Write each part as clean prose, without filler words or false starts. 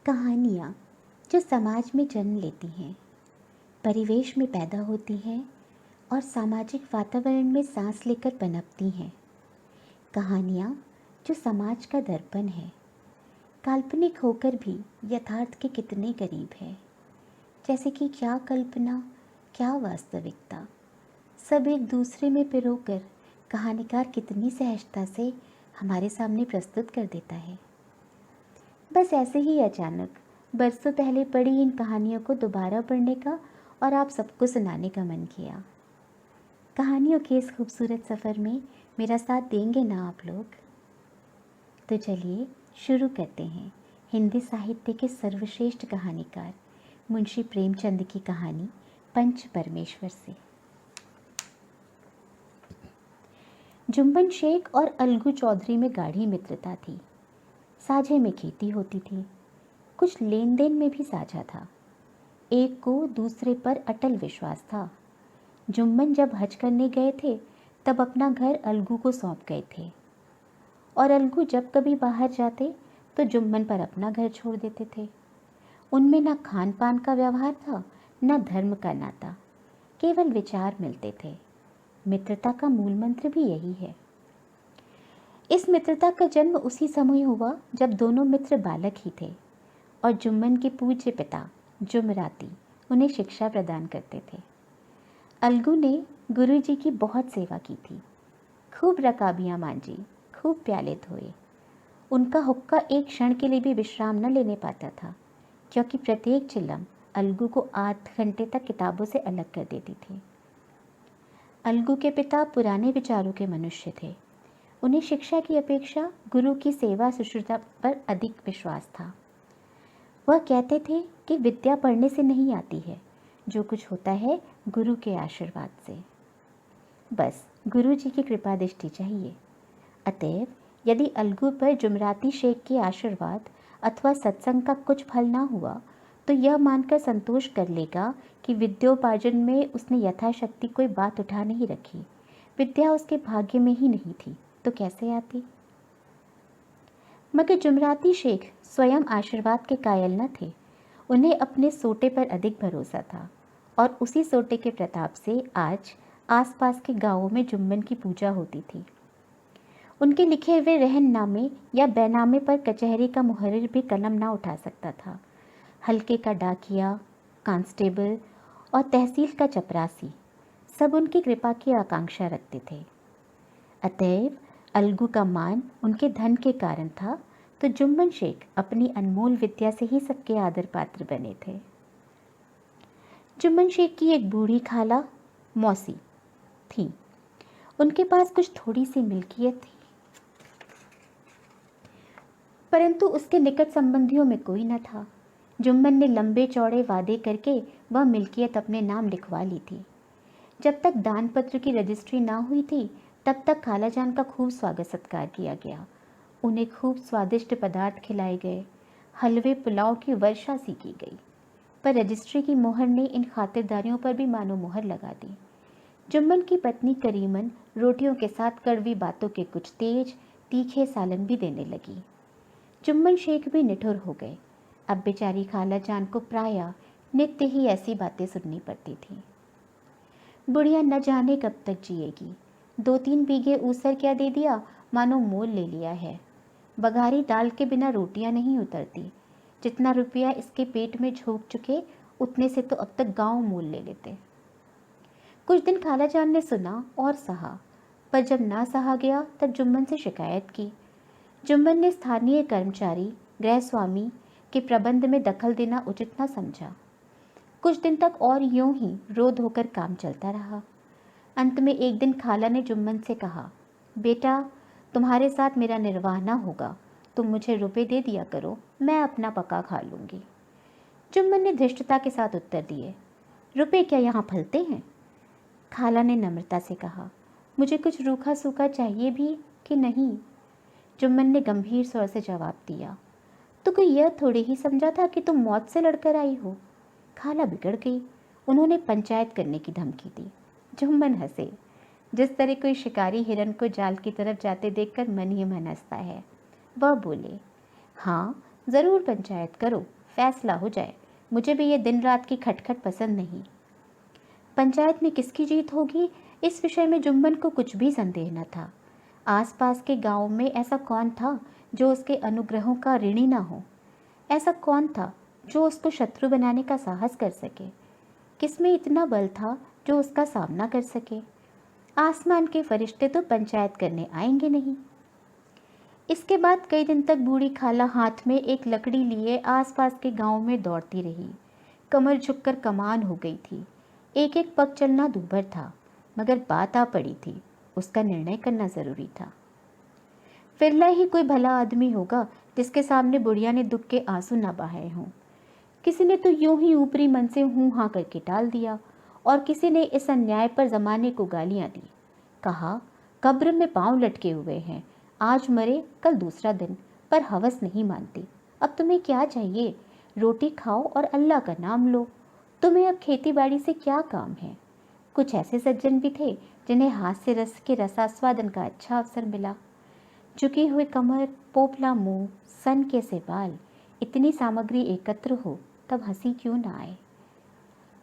कहानियाँ जो समाज में जन्म लेती हैं, परिवेश में पैदा होती हैं और सामाजिक वातावरण में सांस लेकर पनपती हैं। कहानियाँ जो समाज का दर्पण है, काल्पनिक होकर भी यथार्थ के कितने करीब है। जैसे कि क्या कल्पना, क्या वास्तविकता, सब एक दूसरे में पिरोकर कहानीकार कितनी सहजता से हमारे सामने प्रस्तुत कर देता है। बस ऐसे ही अचानक बरसों पहले पढ़ी इन कहानियों को दोबारा पढ़ने का और आप सबको सुनाने का मन किया। कहानियों के इस खूबसूरत सफ़र में मेरा साथ देंगे ना आप लोग? तो चलिए शुरू करते हैं हिंदी साहित्य के सर्वश्रेष्ठ कहानीकार मुंशी प्रेमचंद की कहानी पंच परमेश्वर से। जुम्मन शेख और अलगू चौधरी में गाढ़ी मित्रता थी। साझे में खेती होती थी, कुछ लेन देन में भी साझा था। एक को दूसरे पर अटल विश्वास था। जुम्मन जब हज करने गए थे तब अपना घर अलगू को सौंप गए थे और अलगू जब कभी बाहर जाते तो जुम्मन पर अपना घर छोड़ देते थे। उनमें न खान पान का व्यवहार था, न धर्म का नाता, केवल विचार मिलते थे। मित्रता का मूल मंत्र भी यही है। इस मित्रता का जन्म उसी समय हुआ जब दोनों मित्र बालक ही थे और जुम्मन के पूज्य पिता जुमराती उन्हें शिक्षा प्रदान करते थे। अलगू ने गुरुजी की बहुत सेवा की थी, खूब रकाबियाँ मांजी, खूब प्याले धोए। उनका हुक्का एक क्षण के लिए भी विश्राम न लेने पाता था, क्योंकि प्रत्येक चिल्लम अलगू को 8 घंटे तक किताबों से अलग कर देती थी। अलगू के पिता पुराने विचारों के मनुष्य थे। उन्हें शिक्षा की अपेक्षा गुरु की सेवा शुश्रूषा पर अधिक विश्वास था। वह कहते थे कि विद्या पढ़ने से नहीं आती है, जो कुछ होता है गुरु के आशीर्वाद से। बस गुरु जी की कृपा दृष्टि चाहिए। अतएव यदि अलगू पर जुमराती शेख के आशीर्वाद अथवा सत्संग का कुछ फल ना हुआ तो यह मानकर संतोष कर लेगा कि विद्योपार्जन में उसने यथाशक्ति कोई बात उठा नहीं रखी। विद्या उसके भाग्य में ही नहीं थी तो कैसे आती? मगर जुमराती शेख स्वयं आशीर्वाद के कायल न थे। उन्हें अपने सोटे पर अधिक भरोसा था और उसी सोटे के प्रताप से आज आसपास के गांवों में जुम्मन की पूजा होती थी। उनके लिखे हुए रहननामे या बैनामे पर कचहरी का मुहर्रिर भी कलम ना उठा सकता था। हल्के का डाकिया, कांस्टेबल और तहसील का चपरासी सब उनकी कृपा की आकांक्षा रखते थे। अतएव अलगू का मान उनके धन के कारण था, तो जुम्मन शेख अपनी अनमोल विद्या से ही सबके आदर पात्र बने थे। जुम्मन शेख की एक बूढ़ी खाला मौसी थी। उनके पास कुछ थोड़ी सी मिल्कियत थी, परंतु उसके निकट संबंधियों में कोई न था। जुम्मन ने लंबे चौड़े वादे करके वह मिल्कियत अपने नाम लिखवा ली थी। जब तक दान पत्र की रजिस्ट्री ना हुई थी तब तक खालाजान का खूब स्वागत सत्कार किया गया। उन्हें खूब स्वादिष्ट पदार्थ खिलाए गए, हलवे पुलाव की वर्षा सी की गई। पर रजिस्ट्री की मोहर ने इन खातिरदारियों पर भी मानो मोहर लगा दी। जुम्मन की पत्नी करीमन रोटियों के साथ कड़वी बातों के कुछ तेज तीखे सालन भी देने लगी। जुम्मन शेख भी निठुर हो गए। अब बेचारी खालाजान को प्रायः नित्य ही ऐसी बातें सुननी पड़ती थी। बुढ़िया न जाने कब तक जिएगी। 2-3 बीघे ऊसर क्या दे दिया, मानो मोल ले लिया है। बघारी दाल के बिना रोटियां नहीं उतरती। जितना रुपया इसके पेट में झोंक चुके उतने से तो अब तक गांव मोल ले लेते। कुछ दिन खालाजान ने सुना और सहा, पर जब ना सहा गया तब जुम्मन से शिकायत की। जुम्मन ने स्थानीय कर्मचारी गृहस्वामी के प्रबंध में दखल देना उचित न समझा। कुछ दिन तक और यूं ही रो धोकर काम चलता रहा। अंत में एक दिन खाला ने जुम्मन से कहा, बेटा तुम्हारे साथ मेरा निर्वाह ना होगा, तुम मुझे रुपए दे दिया करो, मैं अपना पका खा लूँगी। जुम्मन ने धृष्टता के साथ उत्तर दिए, रुपए क्या यहाँ फलते हैं? खाला ने नम्रता से कहा, मुझे कुछ रूखा सूखा चाहिए भी कि नहीं? जुम्मन ने गंभीर स्वर से जवाब दिया, तो कोई यह थोड़ी ही समझा था कि तुम मौत से लड़कर आई हो। खाला बिगड़ गई। उन्होंने पंचायत करने की धमकी दी। जुम्मन हंसे। जिस तरह कोई शिकारी हिरन को जाल की तरफ जाते देखकर मन ही मन हंसता है। वह बोले, हाँ ज़रूर पंचायत करो, फैसला हो जाए। मुझे भी ये दिन रात की खटखट पसंद नहीं। पंचायत में किसकी जीत होगी, इस विषय में जुम्मन को कुछ भी संदेह न था। आसपास के गांव में ऐसा कौन था जो उसके अनुग्रहों का ऋणी न हो? ऐसा कौन था जो उसको शत्रु बनाने का साहस कर सके? किसमें इतना बल था जो उसका सामना कर सके? आसमान के फरिश्ते तो पंचायत करने आएंगे नहीं। इसके बाद कई दिन तक बूढ़ी खाला हाथ में एक लकड़ी लिए आसपास के गांव में दौड़ती रही। कमर झुककर कमान हो गई थी। एक एक पग चलना दूभर था, मगर बात आ पड़ी थी। उसका निर्णय करना जरूरी था। फिरला ही कोई भला आदमी होगा जिसके सामने बुढ़िया ने दुख के आंसू न बहाए हों। किसी ने तो यूं ही ऊपरी मन से हूं हाँ करके टाल दिया, और किसी ने इस अन्याय पर जमाने को गालियां दी। कहा, कब्र में पांव लटके हुए हैं, आज मरे कल दूसरा दिन, पर हवस नहीं मानती। अब तुम्हें क्या चाहिए? रोटी खाओ और अल्लाह का नाम लो। तुम्हें अब खेती बाड़ी से क्या काम है? कुछ ऐसे सज्जन भी थे जिन्हें हाथ से रस के रसास्वादन का अच्छा अवसर मिला। झुकी हुई कमर, पोपला मुंह, सन के से बाल, इतनी सामग्री एकत्र हो तब हंसी क्यों ना आए?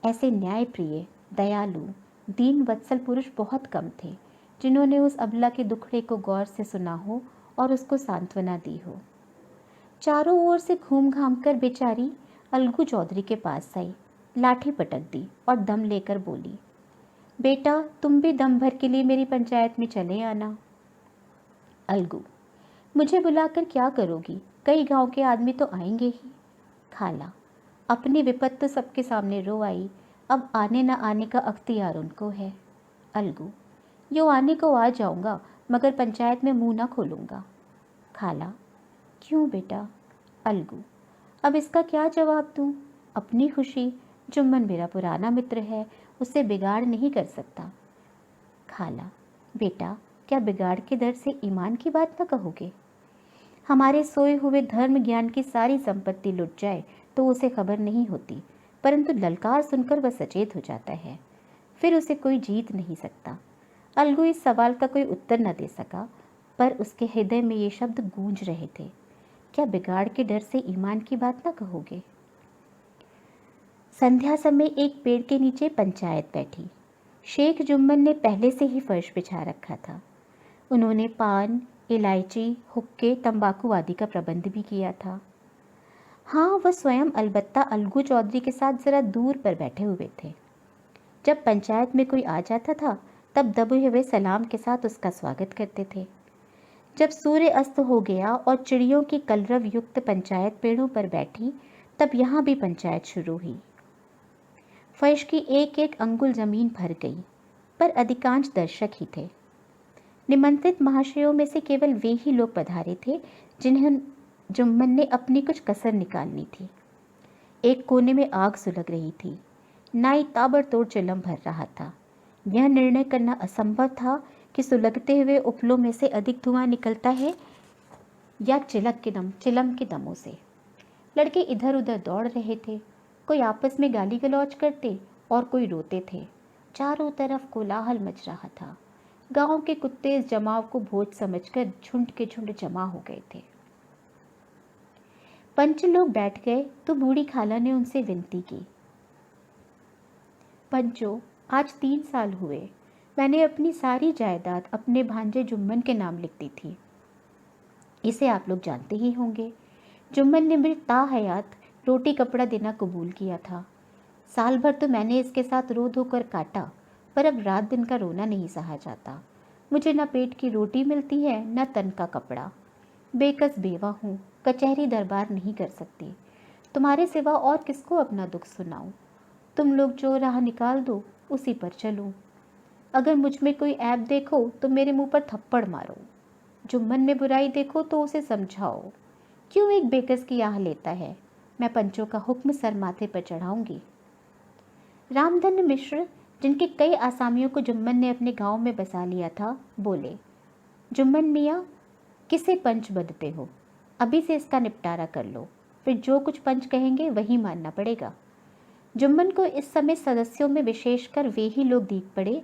ऐसे न्यायप्रिय, दयालु, दीन वत्सल पुरुष बहुत कम थे जिन्होंने उस अबला के दुखड़े को गौर से सुना हो और उसको सांत्वना दी हो। चारों ओर से घूम घाम कर बेचारी अलगू चौधरी के पास आई, लाठी पटक दी और दम लेकर बोली, बेटा तुम भी दम भर के लिए मेरी पंचायत में चले आना। अलगू, मुझे बुलाकर क्या करोगी? कई गांव के आदमी तो आएंगे ही। खाला, अपनी विपत तो सबके सामने रो आई, अब आने न आने का अख्तियार उनको है। अलगू, यो आने को आ जाऊंगा, मगर पंचायत में मुंह ना खोलूंगा। खाला, क्यों बेटा? अलगू, अब इसका क्या जवाब दूं? अपनी खुशी, जुम्मन मेरा पुराना मित्र है, उसे बिगाड़ नहीं कर सकता। खाला, बेटा क्या बिगाड़ के डर से ईमान की बात न कहोगे? हमारे सोए हुए धर्म ज्ञान की सारी संपत्ति लुट जाए तो उसे खबर नहीं होती, परंतु ललकार सुनकर वह सचेत हो जाता है। फिर उसे कोई जीत नहीं सकता। अलगू इस सवाल का कोई उत्तर न दे सका, पर उसके हृदय में ये शब्द गूंज रहे थे, क्या बिगाड़ के डर से ईमान की बात न कहोगे? संध्या समय एक पेड़ के नीचे पंचायत बैठी। शेख जुम्मन ने पहले से ही फर्श बिछा रखा था। उन्होंने पान, इलायची, हुक्के, तंबाकू आदि का प्रबंध भी किया था। हाँ, वह स्वयं अलबत्ता अलगू चौधरी के साथ जरा दूर पर बैठे हुए थे। जब पंचायत में कोई आ जाता था तब दबे हुए सलाम के साथ उसका स्वागत करते थे। जब सूर्य अस्त हो गया और चिड़ियों की कलरव युक्त पंचायत पेड़ों पर बैठी, तब यहाँ भी पंचायत शुरू हुई। फर्श की एक एक अंगुल जमीन भर गई, पर अधिकांश दर्शक ही थे। निमंत्रित महाशयों में से केवल वे ही लोग पधारे थे जिन्हें जुम्मन ने अपनी कुछ कसर निकालनी थी। एक कोने में आग सुलग रही थी। नाई ताबड़तोड़ चिलम भर रहा था। यह निर्णय करना असंभव था कि सुलगते हुए उपलों में से अधिक धुआं निकलता है या चिलम के दमों से। लड़के इधर उधर दौड़ रहे थे, कोई आपस में गाली गलौज करते और कोई रोते थे। चारों तरफ कोलाहल मच रहा था। गांव के कुत्ते इस जमाव को भोज समझकर झुंड के झुंड जमा हो गए थे। पंच लोग बैठ गए तो बूढ़ी खाला ने उनसे विनती की, पंचो, आज 3 साल हुए मैंने अपनी सारी जायदाद अपने भांजे जुम्मन के नाम लिख दी थी। इसे आप लोग जानते ही होंगे। जुम्मन ने मेरे ताहयात रोटी कपड़ा देना कबूल किया था। साल भर तो मैंने इसके साथ रो धोकर काटा, पर अब रात दिन का रोना नहीं सहा जाता। मुझे न पेट की रोटी मिलती है न तन का कपड़ा। बेकस बेवा हूँ, कचहरी दरबार नहीं कर सकती। तुम्हारे सिवा और किसको अपना दुख सुनाऊं? तुम लोग जो राह निकाल दो उसी पर चलूं। अगर मुझ में कोई ऐब देखो तो मेरे मुंह पर थप्पड़ मारो। जुम्मन में बुराई देखो तो उसे समझाओ। क्यों एक बेकस की आह लेता है? मैं पंचों का हुक्म सर माथे पर चढ़ाऊंगी। रामधन मिश्र, जिनके कई आसामियों को जुम्मन ने अपने गांव में बसा लिया था, बोले, जुम्मन मियाँ, किसे पंच बदते हो? अभी से इसका निपटारा कर लो, फिर जो कुछ पंच कहेंगे वही मानना पड़ेगा। जुम्मन को इस समय सदस्यों में विशेषकर वे ही लोग दीख पड़े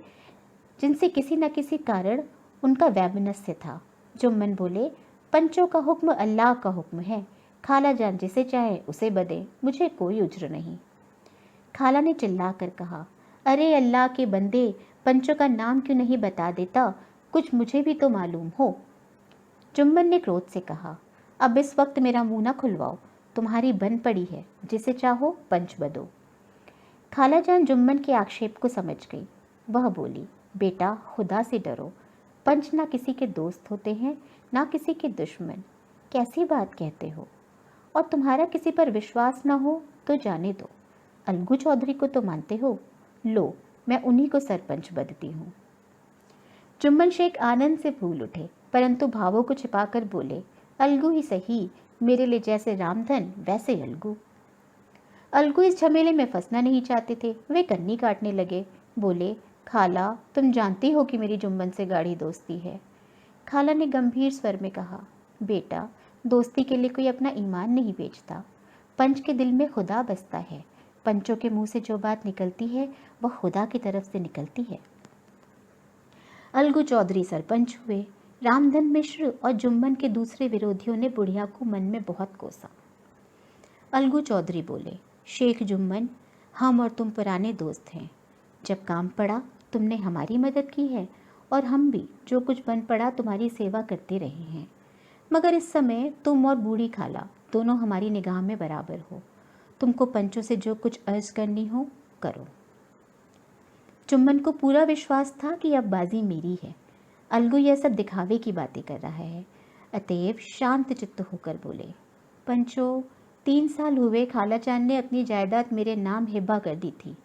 जिनसे किसी न किसी कारण उनका वैमनस्य था। जुम्मन बोले, पंचों का हुक्म अल्लाह का हुक्म है। खाला जान जिसे चाहे उसे बदे, मुझे कोई उज्र नहीं। खाला ने चिल्लाकर कहा, अरे अल्लाह के बंदे, पंचों का नाम क्यों नहीं बता देता, कुछ मुझे भी तो मालूम हो। जुम्मन ने क्रोध से कहा, अब इस वक्त मेरा मुंह न खुलवाओ, तुम्हारी बन पड़ी है, जिसे चाहो पंच बदो। खाला जान जुम्मन के आक्षेप को समझ गई। वह बोली, बेटा खुदा से डरो, पंच ना किसी के दोस्त होते हैं ना किसी के दुश्मन, कैसी बात कहते हो। और तुम्हारा किसी पर विश्वास ना हो तो जाने दो, अलगू चौधरी को तो मानते हो, लो मैं उन्हीं को सरपंच बदती हूँ। जुम्मन शेख आनंद से फूल उठे, परंतु भावों को छिपाकर बोले, अलगू ही सही, मेरे लिए जैसे रामधन वैसे अलगू। अलगू इस झमेले में फंसना नहीं चाहते थे। वे कन्नी काटने लगे, बोले, खाला तुम जानती हो कि मेरी जुम्मन से गाढ़ी दोस्ती है। खाला ने गंभीर स्वर में कहा, बेटा दोस्ती के लिए कोई अपना ईमान नहीं बेचता, पंच के दिल में खुदा बसता है, पंचों के मुंह से जो बात निकलती है वह खुदा की तरफ से निकलती है। अलगू चौधरी सरपंच हुए। रामधन मिश्र और जुम्मन के दूसरे विरोधियों ने बुढ़िया को मन में बहुत कोसा। अलगू चौधरी बोले, शेख जुम्मन, हम और तुम पुराने दोस्त हैं, जब काम पड़ा तुमने हमारी मदद की है और हम भी जो कुछ बन पड़ा तुम्हारी सेवा करते रहे हैं, मगर इस समय तुम और बूढ़ी खाला दोनों हमारी निगाह में बराबर हो, तुमको पंचों से जो कुछ अर्ज करनी हो करो। जुम्मन को पूरा विश्वास था कि अब बाजी मेरी है। अलगू यह सब दिखावे की बातें कर रहा है, अतएव शांत चित्त होकर बोले, पंचों 3 साल हुए खाला जान ने अपनी जायदाद मेरे नाम हिब्बा कर दी थी।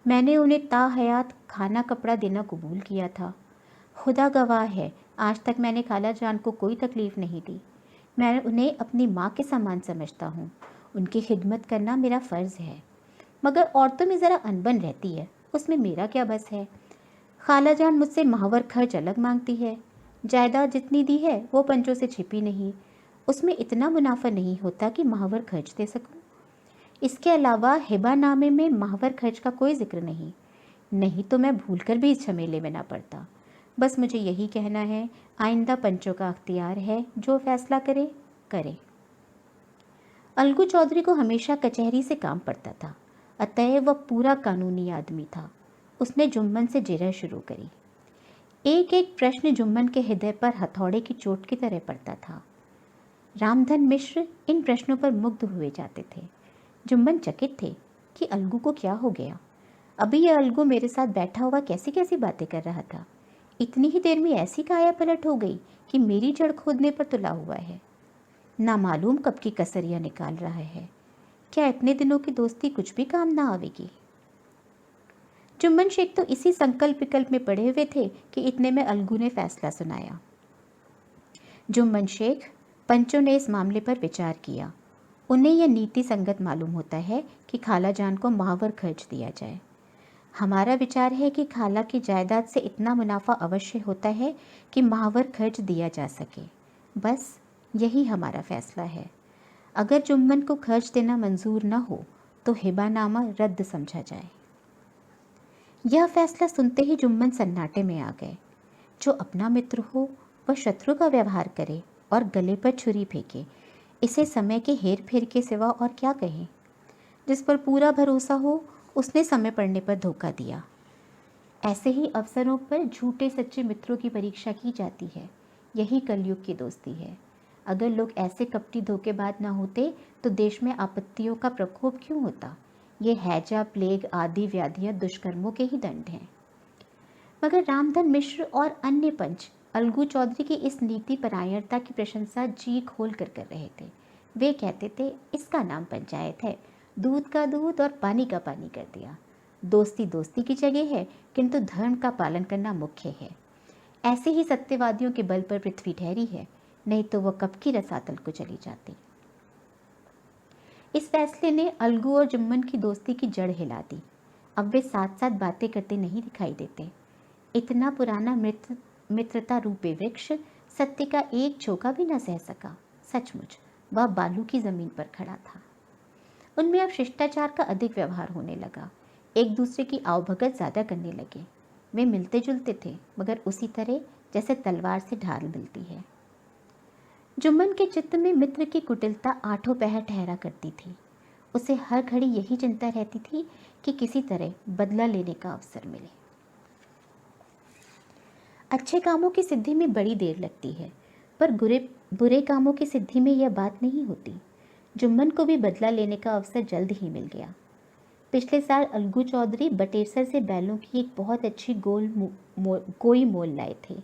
मैंने उन्हें ता हयात खाना कपड़ा देना कबूल किया था। खुदा गवाह है, आज तक मैंने खाला जान को कोई तकलीफ नहीं दी। मैं उन्हें अपनी माँ के समान समझता हूँ, उनकी खिदमत करना मेरा फ़र्ज़ है। मगर औरतों में ज़रा अनबन रहती है, उसमें मेरा क्या बस है। खाला जान मुझसे महावर खर्च अलग मांगती है, जायदाद जितनी दी है वो पंचों से छिपी नहीं, उसमें इतना मुनाफा नहीं होता कि महावर खर्च दे सकूं। इसके अलावा हिबानामे में महावर खर्च का कोई जिक्र नहीं तो मैं भूलकर भी इस झमेले में ना पड़ता। बस मुझे यही कहना है, आइंदा पंचों का अख्तियार है, जो फैसला करे। अलगू चौधरी को हमेशा कचहरी से काम पड़ता था, अतएव वह पूरा कानूनी आदमी था। उसने जुम्मन से जिरह शुरू करी। एक एक प्रश्न जुम्मन के हृदय पर हथौड़े की चोट की तरह पड़ता था। रामधन मिश्र इन प्रश्नों पर मुग्ध हुए जाते थे। जुम्मन चकित थे कि अलगू को क्या हो गया। अभी यह अलगू मेरे साथ बैठा हुआ कैसी कैसी बातें कर रहा था, इतनी ही देर में ऐसी काया पलट हो गई कि मेरी जड़ खोदने पर तुला हुआ है। ना मालूम कब की कसरियाँ निकाल रहा है, क्या इतने दिनों की दोस्ती कुछ भी काम ना आवेगी। जुम्मन शेख तो इसी संकल्प विकल्प में पड़े हुए थे कि इतने में अलगू ने फैसला सुनाया। जुम्मन शेख, पंचों ने इस मामले पर विचार किया। उन्हें यह नीति संगत मालूम होता है कि खाला जान को महावर खर्च दिया जाए। हमारा विचार है कि खाला की जायदाद से इतना मुनाफा अवश्य होता है कि महावर खर्च दिया जा सके। बस यही हमारा फैसला है। अगर जुम्मन को खर्च देना मंजूर न हो तो हिबानामा रद्द समझा जाए। यह फैसला सुनते ही जुम्मन सन्नाटे में आ गए। जो अपना मित्र हो वह शत्रु का व्यवहार करे और गले पर छुरी फेंके, इसे समय के हेर फेर के सिवा और क्या कहें। जिस पर पूरा भरोसा हो उसने समय पड़ने पर धोखा दिया। ऐसे ही अवसरों पर झूठे सच्चे मित्रों की परीक्षा की जाती है। यही कलयुग की दोस्ती है। अगर लोग ऐसे कपटी धोखेबाज न होते तो देश में आपत्तियों का प्रकोप क्यों होता। ये हैजा, प्लेग आदि व्याधियां दुष्कर्मों के ही दंड हैं। मगर रामधन मिश्र और अन्य पंच अलगू चौधरी की इस नीति परायणता की प्रशंसा जी खोल कर रहे थे। वे कहते थे, इसका नाम पंचायत है, दूध का दूध और पानी का पानी कर दिया। दोस्ती दोस्ती की जगह है, किंतु धर्म का पालन करना मुख्य है। ऐसे ही सत्यवादियों के बल पर पृथ्वी ठहरी है, नहीं तो वह कब की रसातल को चली जाती। इस फैसले ने अलगू और जुम्मन की दोस्ती की जड़ हिला दी। अब वे साथ साथ बातें करते नहीं दिखाई देते। इतना पुराना मित्रता रूपी वृक्ष सत्य का एक झोंका भी न सह सका। सचमुच वह बालू की जमीन पर खड़ा था। उनमें अब शिष्टाचार का अधिक व्यवहार होने लगा। एक दूसरे की आवभगत ज्यादा करने लगे। वे मिलते जुलते थे, मगर उसी तरह जैसे तलवार से ढाल मिलती है। जुम्मन के चित्त में मित्र की कुटिलता आठों पहर ठहरा करती थी। उसे हर घड़ी यही चिंता रहती थी कि किसी तरह बदला लेने का अवसर मिले। अच्छे कामों की सिद्धि में बड़ी देर लगती है, पर बुरे कामों की सिद्धि में यह बात नहीं होती। जुम्मन को भी बदला लेने का अवसर जल्द ही मिल गया। पिछले साल अलगू चौधरी बटेसर से बैलों की एक बहुत अच्छी गोई मोल लाए थे।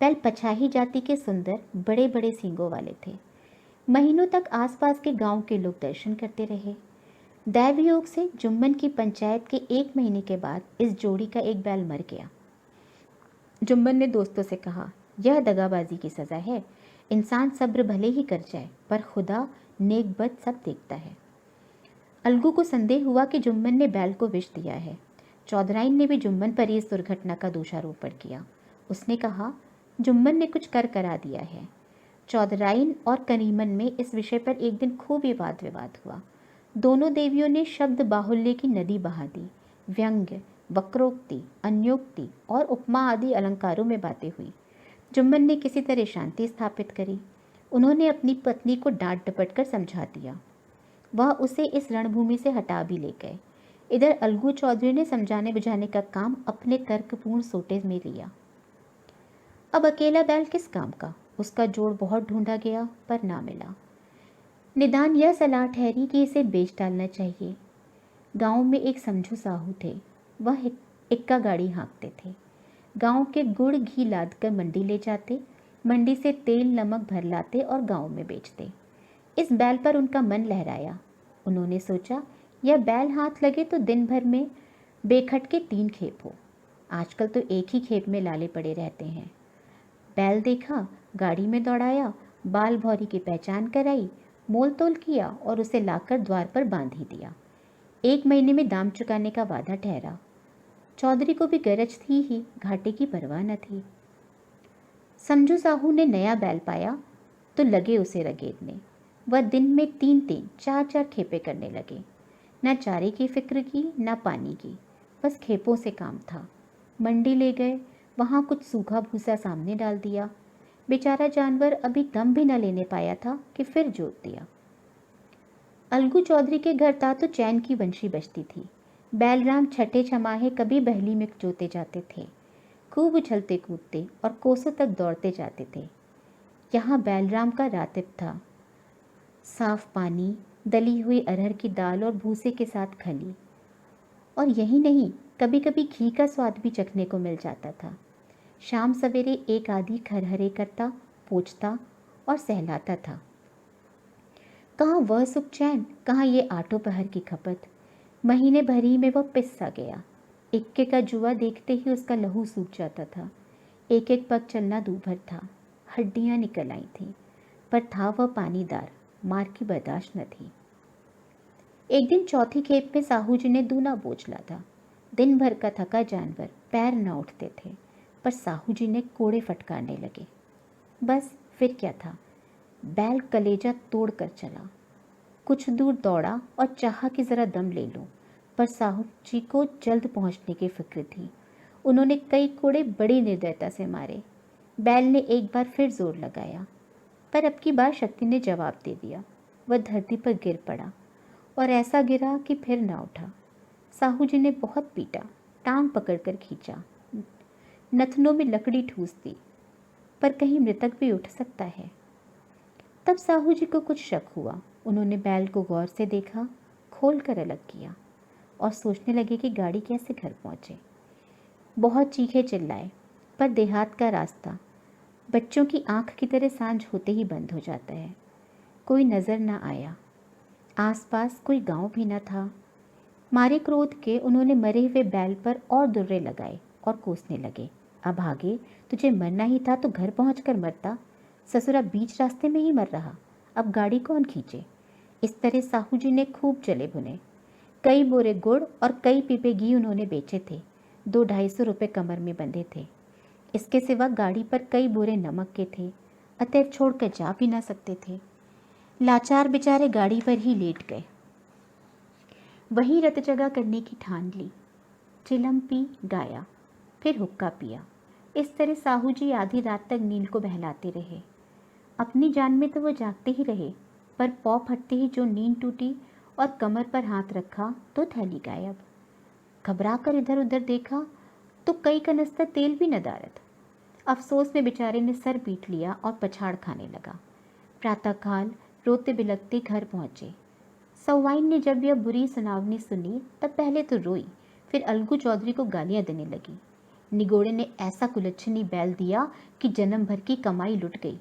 बैल पछाही जाति के सुंदर बड़े बड़े सींगों वाले थे। महीनों तक आसपास के गांव के लोग दर्शन करते रहे। दैवयोग से जुम्मन की पंचायत के 1 महीने के बाद इस जोड़ी का एक बैल मर गया। जुम्मन ने दोस्तों से कहा, यह दगाबाजी की सज़ा है। इंसान सब्र भले ही कर जाए, पर खुदा नेक बद सब देखता है। अलगू को संदेह हुआ कि जुम्मन ने बैल को विष दिया है। चौधराइन ने भी जुम्मन पर इस दुर्घटना का दोषारोपण किया। उसने कहा, जुम्मन ने कुछ कर करा दिया है। चौधराइन और करीमन में इस विषय पर एक दिन खूब वाद विवाद हुआ। दोनों देवियों ने शब्द बाहुल्य की नदी बहा दी। व्यंग्य, वक्रोक्ति, अन्योक्ति और उपमा आदि अलंकारों में बातें हुई। जुम्मन ने किसी तरह शांति स्थापित करी। उन्होंने अपनी पत्नी को डांट डपट कर समझा दिया। वह उसे इस रणभूमि से हटा भी ले गए। इधर अलगू चौधरी ने समझाने बुझाने का काम अपने तर्कपूर्ण सोटे में लिया। अब अकेला बैल किस काम का? उसका जोड़ बहुत ढूंढा गया, पर ना मिला। निदान यह सलाह ठहरी कि इसे बेच डालना चाहिए। गांव में एक समझू साहू थे। वह इक्का गाड़ी हाँकते थे। गांव के गुड़ घी लाद कर मंडी ले जाते, मंडी से तेल नमक भर लाते और गांव में बेचते। इस बैल पर उनका मन लहराया। उन्होंने सोचा, यह बैल हाथ लगे तो दिन भर में बेखटके 3 खेप हो। आजकल तो एक ही खेप में लाले पड़े रहते हैं। बैल देखा, गाड़ी में दौड़ाया, बाल भौरी की पहचान कराई, मोल तोल किया और उसे लाकर द्वार पर बांध ही दिया। 1 महीने में दाम चुकाने का वादा ठहरा। चौधरी को भी गरज थी ही, घाटे की परवाह न थी। समझू साहू ने नया बैल पाया तो लगे उसे रगेदने। वह दिन में 3-3, 4-4 खेपे करने लगे। न चारे की फिक्र की, न पानी की, बस खेपों से काम था। मंडी ले गए, वहाँ कुछ सूखा भूसा सामने डाल दिया। बेचारा जानवर अभी दम भी न लेने पाया था कि फिर जोत दिया। अलगू चौधरी के घर था तो चैन की बंशी बजती थी। बैलराम छठे छमाहे कभी बहली में जोते जाते थे। खूब उछलते कूदते और कोसों तक दौड़ते जाते थे। यहाँ बैलराम का रातिब था। साफ पानी, दली हुई अरहर की दाल और भूसे के साथ खली। और यही नहीं, कभी कभी घी का स्वाद भी चखने को मिल जाता था। शाम सवेरे एक आधी खरहरे करता, पोंछता और सहलाता था। कहाँ वह सुख चैन, कहाँ ये आठों पहर की खपत। महीने भर ही में वह पिस सा गया। इक्के का जुआ देखते ही उसका लहू सूख जाता था। एक एक पग चलना दूभर था। हड्डियां निकल आई थीं, पर था वह पानीदार, मार की बर्दाश्त न थी। एक दिन चौथी खेप में साहू जी ने दूना बोझ लादा। दिन भर का थका जानवर पैर न उठते थे, पर साहू जी ने कोड़े फटकारने लगे। बस फिर क्या था, बैल कलेजा तोड़ कर चला। कुछ दूर दौड़ा और चाहा कि ज़रा दम ले लूं, पर साहू जी को जल्द पहुंचने की फिक्र थी। उन्होंने कई कोड़े बड़ी निर्दयता से मारे। बैल ने एक बार फिर जोर लगाया, पर अब की बार शक्ति ने जवाब दे दिया। वह धरती पर गिर पड़ा और ऐसा गिरा कि फिर ना उठा। साहू जी ने बहुत पीटा, टांग पकड़कर खींचा, नथनों में लकड़ी ठूस दी, पर कहीं मृतक भी उठ सकता है। तब साहू जी को कुछ शक हुआ। उन्होंने बैल को गौर से देखा, खोल कर अलग किया और सोचने लगे कि गाड़ी कैसे घर पहुंचे। बहुत चीखे चिल्लाए, पर देहात का रास्ता बच्चों की आंख की तरह सांझ होते ही बंद हो जाता है। कोई नज़र न आया। आसपास कोई गांव भी न था। मारे क्रोध के उन्होंने मरे हुए बैल पर और दुर्रे लगाए और कोसने लगे। अब आगे तुझे मरना ही था तो घर पहुंचकर मरता। ससुरा बीच रास्ते में ही मर रहा, अब गाड़ी कौन खींचे। इस तरह साहू जी ने खूब चले भुने। कई बोरे गुड़ और कई पीपे घी उन्होंने बेचे थे। 200-250 रुपये कमर में बंधे थे। इसके सिवा गाड़ी पर कई बोरे नमक के थे। अतएव छोड़कर जा भी ना सकते थे। लाचार बेचारे गाड़ी पर ही लेट गए। वहीं रत जगा करने की ठान ली। चिलम पी, गाया, फिर हुक्का पिया। इस तरह साहू जी आधी रात तक नील को बहलाते रहे। अपनी जान में तो वो जागते ही रहे, पर पौ फटते ही जो नींद टूटी और कमर पर हाथ रखा तो थैली गायब। घबरा कर इधर उधर देखा तो कई कनस्तर तेल भी नदारद। अफसोस में बेचारे ने सर पीट लिया और पछाड़ खाने लगा। प्रातःकाल रोते बिलखते घर पहुंचे। सौवाइन ने जब यह बुरी सुनावनी सुनी तब पहले तो रोई, फिर अलगू चौधरी को गालियां देने लगी। निगोड़े ने ऐसा कुलच्छनी बैल दिया कि जन्म भर की कमाई लुट गई।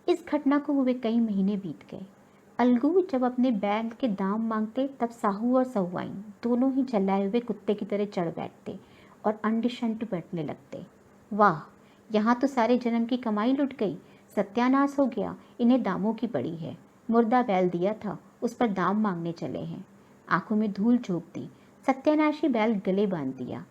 इस घटना को हुए कई महीने बीत गए। अलगू जब अपने बैल के दाम मांगते तब साहू और सौवाइन दोनों ही चलाए हुए कुत्ते की तरह चढ़ बैठते और अंड शंट बैठने लगते। वाह, यहाँ तो सारे जन्म की कमाई लुट गई, सत्यानाश हो गया, इन्हें दामों की पड़ी है। मुर्दा बैल दिया था, उस पर दाम मांगने चले हैं। आंखों में धूल झोंक दी, सत्यानाशी बैल गले बांध दिया।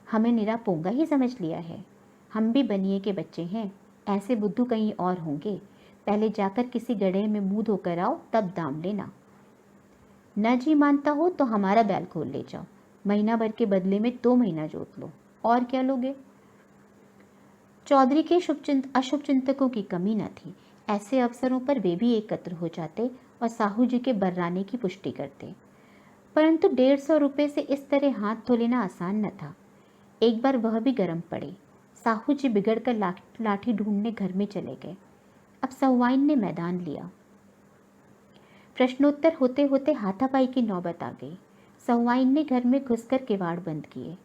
हमें निरा पोंगा ही समझ लिया है। हम भी बनिए के बच्चे हैं, ऐसे बुद्धू कहीं और होंगे। पहले जाकर किसी गड्ढे में मुंह धोकर आओ, तब दाम लेना। न जी मानता हो तो हमारा बैल खोल ले जाओ, महीना भर के बदले में 2 महीना जोत लो, और क्या लोगे। चौधरी के अशुभ चिंतकों की कमी न थी। ऐसे अवसरों पर वे भी एकत्र हो जाते और साहू जी के बर्राने की पुष्टि करते। परंतु 150 रुपये से इस तरह हाथ धो लेना आसान न था। एक बार वह भी गर्म पड़े। साहू जी बिगड़कर लाठी ढूंढने घर में चले गए। अब सौवाइन ने मैदान लिया। प्रश्नोत्तर होते होते हाथापाई की नौबत आ गई। सौवाइन ने घर में घुसकर किवाड़ बंद किए।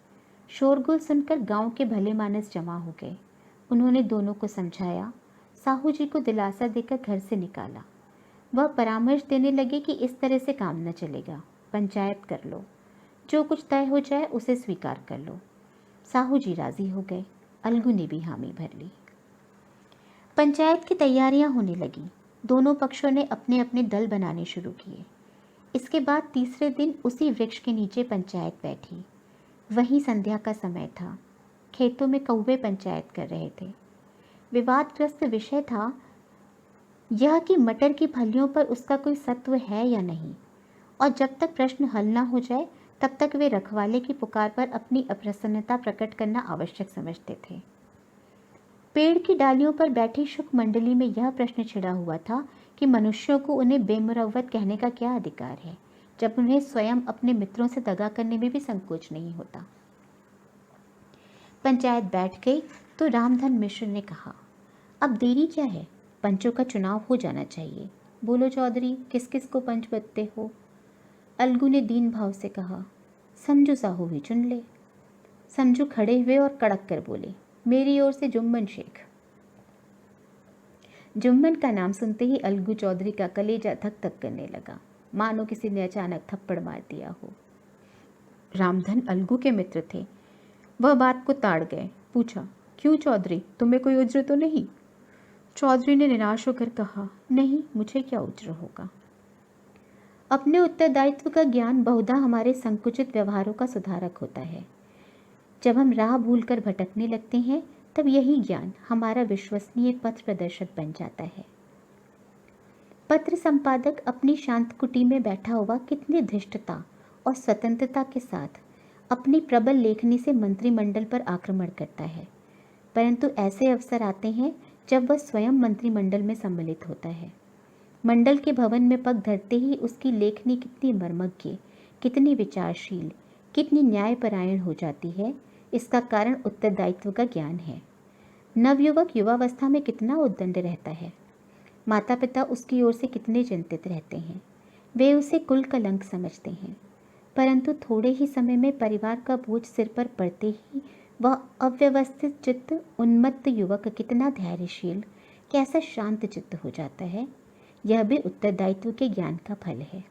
शोरगुल सुनकर गांव के भले मानस जमा हो गए। उन्होंने दोनों को समझाया, साहू जी को दिलासा देकर घर से निकाला। वह परामर्श देने लगे कि इस तरह से काम न चलेगा, पंचायत कर लो, जो कुछ तय हो जाए उसे स्वीकार कर लो। साहू जी राजी हो गए। अलगू ने भी हामी भर ली। पंचायत की तैयारियां होने लगीं। दोनों पक्षों ने अपने अपने दल बनाने शुरू किए। इसके बाद तीसरे दिन उसी वृक्ष के नीचे पंचायत बैठी। वही संध्या का समय था। खेतों में कौवे पंचायत कर रहे थे। विवादग्रस्त विषय था यह कि मटर की फलियों पर उसका कोई सत्व है या नहीं, और जब तक प्रश्न हल न हो जाए तब तक वे रखवाले की पुकार पर अपनी अप्रसन्नता प्रकट करना आवश्यक समझते थे। पेड़ की डालियों पर बैठी शुक मंडली में यह प्रश्न छिड़ा हुआ था कि मनुष्यों को उन्हें बेमुरव्वत कहने का क्या अधिकार है, जब उन्हें स्वयं अपने मित्रों से दगा करने में भी संकोच नहीं होता। पंचायत बैठ गई तो रामधन मिश्र ने कहा, अब देरी क्या है, पंचों का चुनाव हो जाना चाहिए। बोलो चौधरी, किस किस को पंच बनते हो। अलगू ने दीन भाव से कहा, समझू साहू ही चुन ले। समझू खड़े हुए और कड़क कर बोले, मेरी ओर से जुम्मन शेख। जुम्मन का नाम सुनते ही अलगू चौधरी का कलेजा धक धक करने लगा, मानो किसी ने अचानक थप्पड़ मार दिया हो। रामधन अलगू के मित्र थे। वह बात को ताड़ गए। पूछा, क्यों चौधरी, तुम्हें कोई उज्र तो नहीं। चौधरी ने निराश होकर कहा, नहीं, मुझे क्या उज्र होगा। अपने उत्तरदायित्व का ज्ञान बहुधा हमारे संकुचित व्यवहारों का सुधारक होता है। जब हम राह भूलकर भटकने लगते हैं तब यही ज्ञान हमारा विश्वसनीय पथ प्रदर्शक बन जाता है। पत्र संपादक अपनी शांत कुटी में बैठा हुआ कितनी धृष्टता और स्वतंत्रता के साथ अपनी प्रबल लेखनी से मंत्रिमंडल पर आक्रमण करता है, परंतु ऐसे अवसर आते हैं जब वह स्वयं मंत्रिमंडल में सम्मिलित होता है। मंडल के भवन में पग धरते ही उसकी लेखनी कितनी मर्मज्ञ, कितनी विचारशील, कितनी न्यायपरायण हो जाती है, इसका कारण उत्तरदायित्व का ज्ञान है। नवयुवक युवावस्था में कितना उद्दंड रहता है। माता पिता उसकी ओर से कितने चिंतित रहते हैं। वे उसे कुल कलंक समझते हैं, परंतु थोड़े ही समय में परिवार का बोझ सिर पर पड़ते ही वह अव्यवस्थित चित्त उन्मत्त युवक कितना धैर्यशील, कैसा शांत चित्त हो जाता है। यह भी उत्तरदायित्व के ज्ञान का फल है।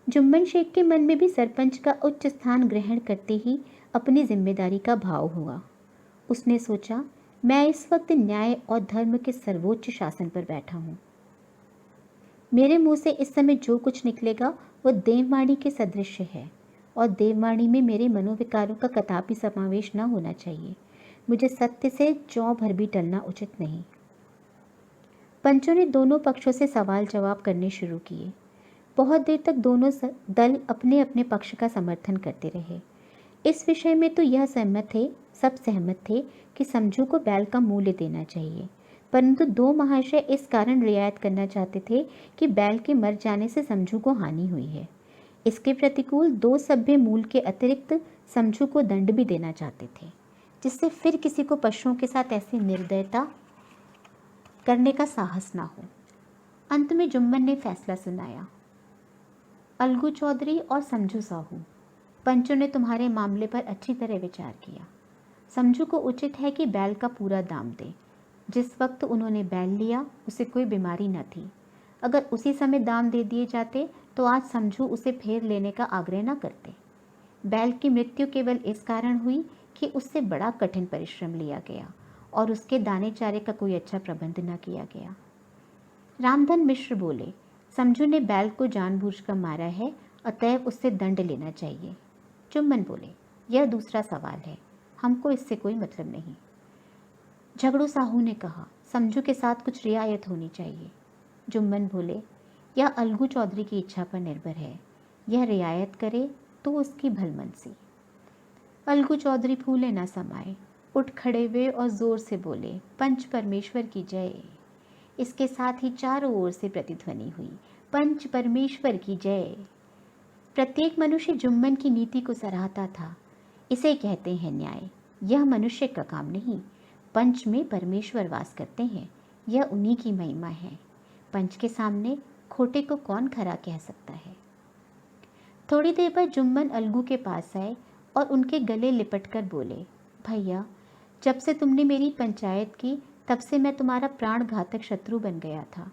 जुम्मन शेख के मन में भी सरपंच का उच्च स्थान ग्रहण करते ही अपनी जिम्मेदारी का भाव हुआ। उसने सोचा, मैं इस वक्त न्याय और धर्म के सर्वोच्च शासन पर बैठा हूँ। मेरे मुंह से इस समय जो कुछ निकलेगा वह देववाणी के सदृश है, और देववाणी में मेरे मनोविकारों का कदापि समावेश न होना चाहिए। मुझे सत्य से जौ भर भी टलना उचित नहीं। पंचों ने दोनों पक्षों से सवाल जवाब करने शुरू किए। बहुत देर तक दोनों दल अपने अपने पक्ष का समर्थन करते रहे। इस विषय में तो सब सहमत थे कि समझू को बैल का मूल्य देना चाहिए, परंतु दो महाशय इस कारण रियायत करना चाहते थे कि बैल के मर जाने से समझू को हानि हुई है। इसके प्रतिकूल दो सभ्य मूल के अतिरिक्त समझू को दंड भी देना चाहते थे, जिससे फिर किसी को पशुओं के साथ ऐसी निर्दयता करने का साहस ना हो। अंत में जुम्मन ने फैसला सुनाया, अलगू चौधरी और समझू साहू, पंचों ने तुम्हारे मामले पर अच्छी तरह विचार किया। समझू को उचित है कि बैल का पूरा दाम दे। जिस वक्त उन्होंने बैल लिया उसे कोई बीमारी न थी। अगर उसी समय दाम दे दिए जाते तो आज समझू उसे फेर लेने का आग्रह न करते। बैल की मृत्यु केवल इस कारण हुई कि उससे बड़ा कठिन परिश्रम लिया गया और उसके दाने चारे का कोई अच्छा प्रबंध न किया गया। रामधन मिश्र बोले, समझू ने बैल को जानबूझकर मारा है, अतएव उससे दंड लेना चाहिए। जुम्मन बोले, यह दूसरा सवाल है, हमको इससे कोई मतलब नहीं। झगड़ू साहू ने कहा, समझू के साथ कुछ रियायत होनी चाहिए। जुम्मन बोले, यह अलगू चौधरी की इच्छा पर निर्भर है, यह रियायत करे तो उसकी भलमनसी। अलगू चौधरी फूले न समाये, उठ खड़े हुए और जोर से बोले, पंच परमेश्वर की जय। इसके साथ ही चारों ओर से प्रतिध्वनि हुई, पंच परमेश्वर की जय। प्रत्येक मनुष्य जुम्मन की नीति को सराहता था। इसे कहते हैं न्याय। यह मनुष्य का काम नहीं, पंच में परमेश्वर वास करते हैं, यह उन्हीं की महिमा है। पंच के सामने खोटे को कौन खरा कह सकता है। थोड़ी देर बाद जुम्मन अलगू के पास आए और उनके गले लिपट कर बोले, भैया, जब से तुमने मेरी पंचायत की तब से मैं तुम्हारा प्राण घातक शत्रु बन गया था,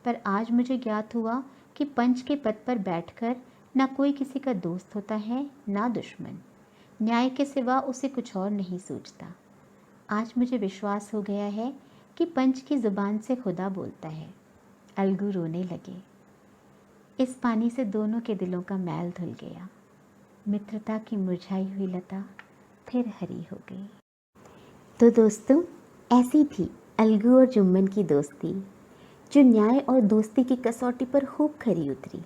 पर आज मुझे ज्ञात हुआ कि पंच के पद पर बैठकर ना कोई किसी का दोस्त होता है ना दुश्मन। न्याय के सिवा उसे कुछ और नहीं सूझता। आज मुझे विश्वास हो गया है कि पंच की जुबान से खुदा बोलता है। अलगू रोने लगे। इस पानी से दोनों के दिलों का मैल धुल गया। मित्रता की मुरझाई हुई लता फिर हरी हो गई। तो दोस्तों, ऐसी थी अलगू और जुम्मन की दोस्ती, जो न्याय और दोस्ती की कसौटी पर खूब खरी उतरी।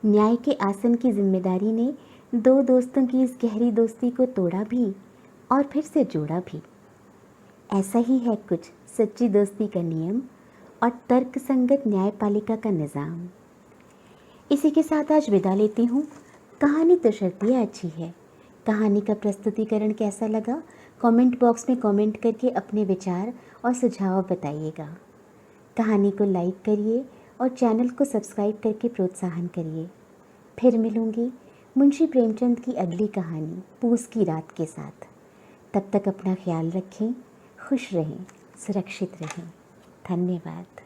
न्याय के आसन की जिम्मेदारी ने दो दोस्तों की इस गहरी दोस्ती को तोड़ा भी और फिर से जोड़ा भी। ऐसा ही है कुछ सच्ची दोस्ती का नियम और तर्कसंगत न्यायपालिका का निज़ाम। इसी के साथ आज विदा लेती हूँ। कहानी तो शर्तिए अच्छी है। कहानी का प्रस्तुतिकरण कैसा लगा, कमेंट बॉक्स में कमेंट करके अपने विचार और सुझाव बताइएगा। कहानी को लाइक करिए और चैनल को सब्सक्राइब करके प्रोत्साहन करिए। फिर मिलूँगी मुंशी प्रेमचंद की अगली कहानी पूस की रात के साथ। तब तक अपना ख्याल रखें, खुश रहें, सुरक्षित रहें। धन्यवाद।